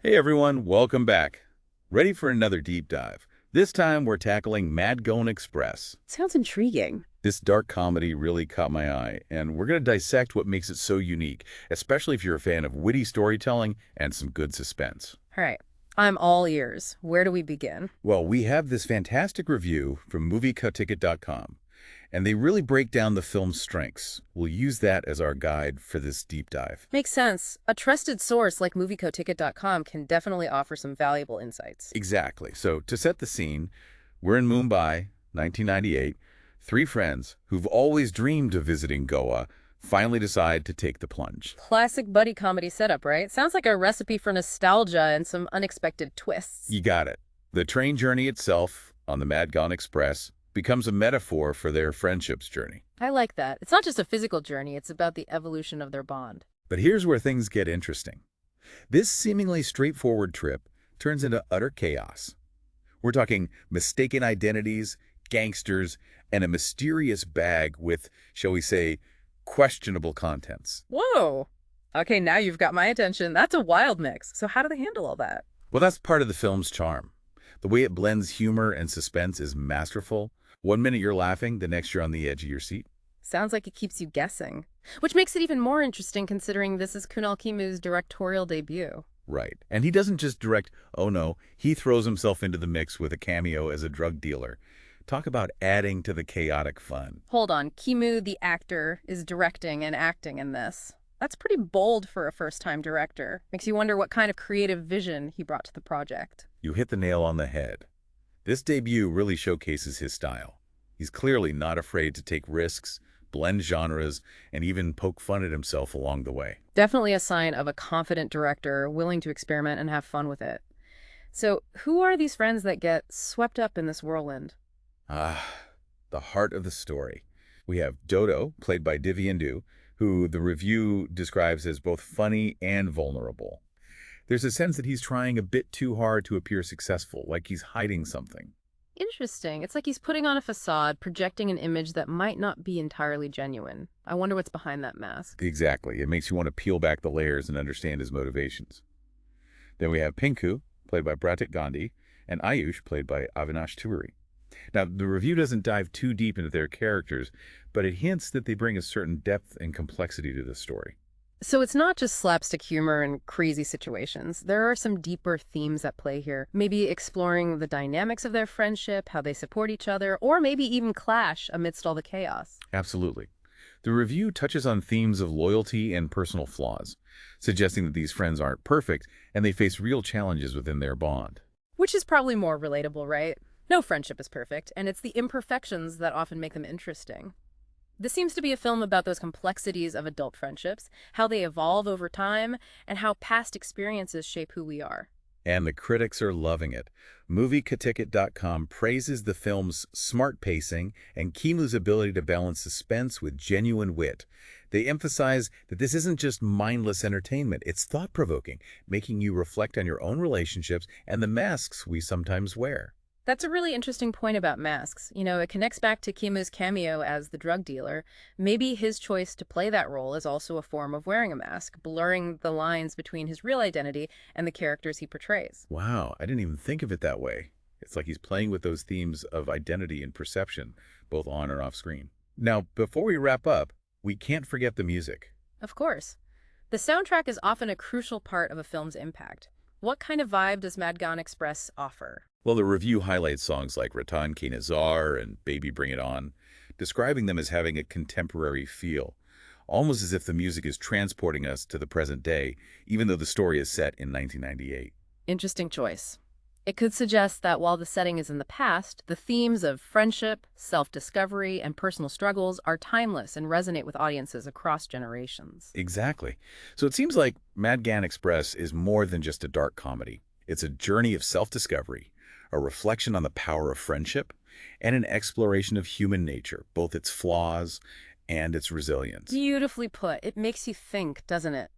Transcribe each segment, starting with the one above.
Hey everyone, welcome back. Ready for another deep dive. This time we're tackling Madgaon Express. Sounds intriguing. This dark comedy really caught my eye, and we're going to dissect what makes it so unique, especially if you're a fan of witty storytelling and some good suspense. All right. I'm all ears. Where do we begin? Well, we have this fantastic review from moviecuticket.com, and they really break down the film's strengths. We'll use that as our guide for this deep dive. Makes sense. A trusted source like moviecoticket.com can definitely offer some valuable insights. Exactly. So to set the scene, we're in Mumbai, 1998. Three friends who've always dreamed of visiting Goa finally decide to take the plunge. Classic buddy comedy setup, right? Sounds like a recipe for nostalgia and some unexpected twists. You got it. The train journey itself on the Madgaon Express becomes a metaphor for their friendship's journey. I like that. It's not just a physical journey, it's about the evolution of their bond. But here's where things get interesting. This seemingly straightforward trip turns into utter chaos. We're talking mistaken identities, gangsters, and a mysterious bag with, shall we say, questionable contents. Whoa! Okay, now you've got my attention. That's a wild mix. So how do they handle all that? Well, that's part of the film's charm. The way it blends humor and suspense is masterful. One minute you're laughing, the next you're on the edge of your seat. Sounds like it keeps you guessing. Which makes it even more interesting considering this is Kunal Khemu's directorial debut. Right. And he doesn't just direct, oh no, he throws himself into the mix with a cameo as a drug dealer. Talk about adding to the chaotic fun. Hold on, Khemu, the actor, is directing and acting in this. That's pretty bold for a first-time director. Makes you wonder what kind of creative vision he brought to the project. You hit the nail on the head. This debut really showcases his style. He's clearly not afraid to take risks, blend genres, and even poke fun at himself along the way. Definitely a sign of a confident director willing to experiment and have fun with it. So, who are these friends that get swept up in this whirlwind? Ah, the heart of the story. We have Dodo, played by Divyenndu, who the review describes as both funny and vulnerable. There's a sense that he's trying a bit too hard to appear successful, like he's hiding something. Interesting. It's like he's putting on a facade, projecting an image that might not be entirely genuine. I wonder what's behind that mask. Exactly. It makes you want to peel back the layers and understand his motivations. Then we have Pinku, played by Pratik Gandhi, and Ayush, played by Avinash Tiwary. Now, the review doesn't dive too deep into their characters, but it hints that they bring a certain depth and complexity to the story. So it's not just slapstick humor and crazy situations. There are some deeper themes at play here. Maybe exploring the dynamics of their friendship, how they support each other, or maybe even clash amidst all the chaos. Absolutely. The review touches on themes of loyalty and personal flaws, suggesting that these friends aren't perfect and they face real challenges within their bond. Which is probably more relatable, right? No friendship is perfect, and it's the imperfections that often make them interesting. This seems to be a film about those complexities of adult friendships, how they evolve over time, and how past experiences shape who we are. And the critics are loving it. MovieCuticket.com praises the film's smart pacing and Kemu's ability to balance suspense with genuine wit. They emphasize that this isn't just mindless entertainment, it's thought-provoking, making you reflect on your own relationships and the masks we sometimes wear. That's a really interesting point about masks. You know, it connects back to Kimu's cameo as the drug dealer. Maybe his choice to play that role is also a form of wearing a mask, blurring the lines between his real identity and the characters he portrays. Wow, I didn't even think of it that way. It's like he's playing with those themes of identity and perception, both on or off screen. Now, before we wrap up, we can't forget the music. Of course. The soundtrack is often a crucial part of a film's impact. What kind of vibe does Madgaon Express offer? Well, the review highlights songs like Ratan Ki Nazar and Baby Bring It On, describing them as having a contemporary feel, almost as if the music is transporting us to the present day, even though the story is set in 1998. Interesting choice. It could suggest that while the setting is in the past, the themes of friendship, self-discovery, and personal struggles are timeless and resonate with audiences across generations. Exactly. So it seems like Madgaon Express is more than just a dark comedy. It's a journey of self-discovery, a reflection on the power of friendship, and an exploration of human nature, both its flaws and its resilience. Beautifully put. It makes you think, doesn't it?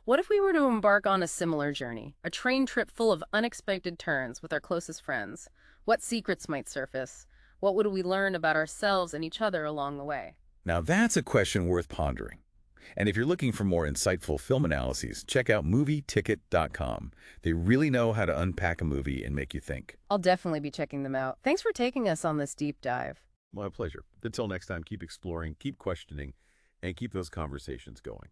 What if we were to embark on a similar journey, a train trip full of unexpected turns with our closest friends? What secrets might surface? What would we learn about ourselves and each other along the way? Now that's a question worth pondering. And if you're looking for more insightful film analyses, check out movieticket.com. They really know how to unpack a movie and make you think. I'll definitely be checking them out. Thanks for taking us on this deep dive. My pleasure. Until next time, keep exploring, keep questioning, and keep those conversations going.